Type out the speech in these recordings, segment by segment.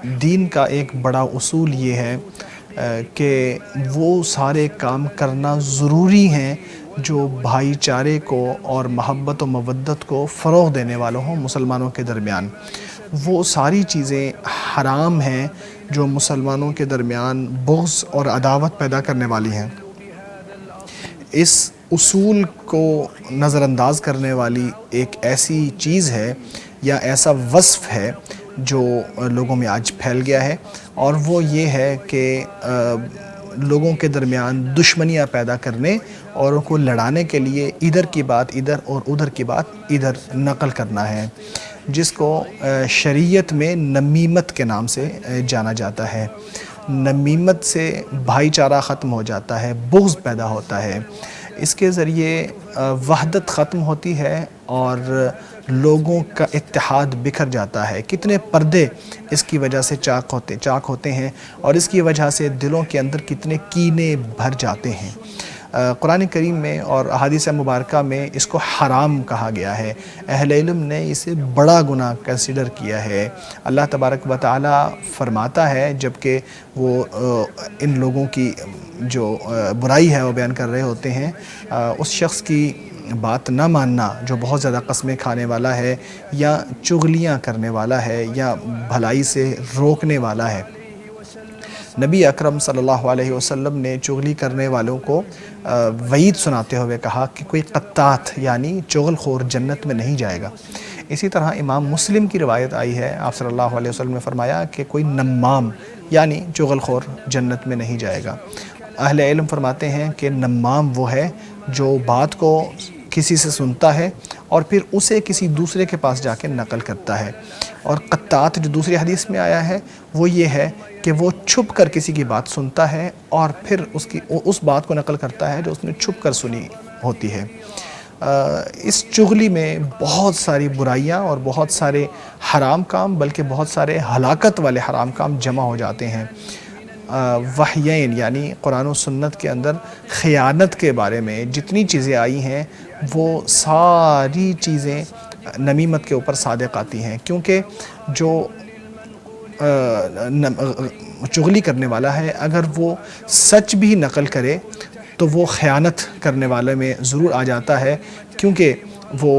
دین کا ایک بڑا اصول یہ ہے کہ وہ سارے کام کرنا ضروری ہیں جو بھائی چارے کو اور محبت و مودت کو فروغ دینے والوں ہوں مسلمانوں کے درمیان۔ وہ ساری چیزیں حرام ہیں جو مسلمانوں کے درمیان بغض اور عداوت پیدا کرنے والی ہیں۔ اس اصول کو نظر انداز کرنے والی ایک ایسی چیز ہے یا ایسا وصف ہے جو لوگوں میں آج پھیل گیا ہے، اور وہ یہ ہے کہ لوگوں کے درمیان دشمنیاں پیدا کرنے اور ان کو لڑانے کے لیے ادھر کی بات ادھر اور ادھر کی بات ادھر نقل کرنا ہے، جس کو شریعت میں نمیمت کے نام سے جانا جاتا ہے۔ نمیمت سے بھائی چارہ ختم ہو جاتا ہے، بغض پیدا ہوتا ہے، اس کے ذریعے وحدت ختم ہوتی ہے اور لوگوں کا اتحاد بکھر جاتا ہے۔ کتنے پردے اس کی وجہ سے چاک ہوتے ہیں اور اس کی وجہ سے دلوں کے اندر کتنے کینے بھر جاتے ہیں۔ قرآن کریم میں اور احادیث مبارکہ میں اس کو حرام کہا گیا ہے۔ اہل علم نے اسے بڑا گناہ کنسیڈر کیا ہے۔ اللہ تبارک و تعالی فرماتا ہے جبکہ وہ ان لوگوں کی جو برائی ہے وہ بیان کر رہے ہوتے ہیں، اس شخص کی بات نہ ماننا جو بہت زیادہ قسمیں کھانے والا ہے یا چغلیاں کرنے والا ہے یا بھلائی سے روکنے والا ہے۔ نبی اکرم صلی اللہ علیہ وسلم نے چغلی کرنے والوں کو وعید سناتے ہوئے کہا کہ کوئی قطات یعنی چغل خور جنت میں نہیں جائے گا۔ اسی طرح امام مسلم کی روایت آئی ہے، آپ صلی اللہ علیہ وسلم نے فرمایا کہ کوئی نمام یعنی چغل خور جنت میں نہیں جائے گا۔ اہل علم فرماتے ہیں کہ نمام وہ ہے جو بات کو کسی سے سنتا ہے اور پھر اسے کسی دوسرے کے پاس جا کے نقل کرتا ہے، اور قطات جو دوسری حدیث میں آیا ہے وہ یہ ہے کہ وہ چھپ کر کسی کی بات سنتا ہے اور پھر اس بات کو نقل کرتا ہے جو اس نے چھپ کر سنی ہوتی ہے۔ اس چغلی میں بہت ساری برائیاں اور بہت سارے حرام کام بلکہ بہت سارے ہلاکت والے حرام کام جمع ہو جاتے ہیں۔ وحیین یعنی قرآن و سنت کے اندر خیانت کے بارے میں جتنی چیزیں آئی ہیں وہ ساری چیزیں نمیمت کے اوپر صادق آتی ہیں، کیونکہ جو چغلی کرنے والا ہے اگر وہ سچ بھی نقل کرے تو وہ خیانت کرنے والے میں ضرور آ جاتا ہے، کیونکہ وہ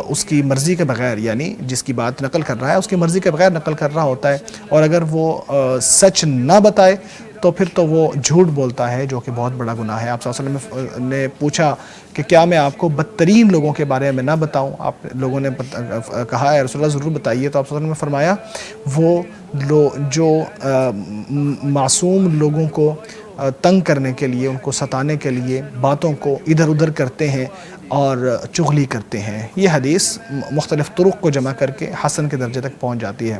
اس کی مرضی کے بغیر یعنی جس کی بات نقل کر رہا ہے اس کی مرضی کے بغیر نقل کر رہا ہوتا ہے، اور اگر وہ سچ نہ بتائے تو پھر تو وہ جھوٹ بولتا ہے جو کہ بہت بڑا گناہ ہے۔ آپ صلی اللہ علیہ وسلم نے پوچھا کہ کیا میں آپ کو بدترین لوگوں کے بارے میں نہ بتاؤں؟ آپ لوگوں نے کہا ہے رسول اللہ ضرور بتائیے، تو آپ صلی اللہ علیہ وسلم نے فرمایا وہ جو معصوم لوگوں کو تنگ کرنے کے لیے، ان کو ستانے کے لیے باتوں کو ادھر ادھر کرتے ہیں اور چغلی کرتے ہیں۔ یہ حدیث مختلف طرق کو جمع کر کے حسن کے درجے تک پہنچ جاتی ہے۔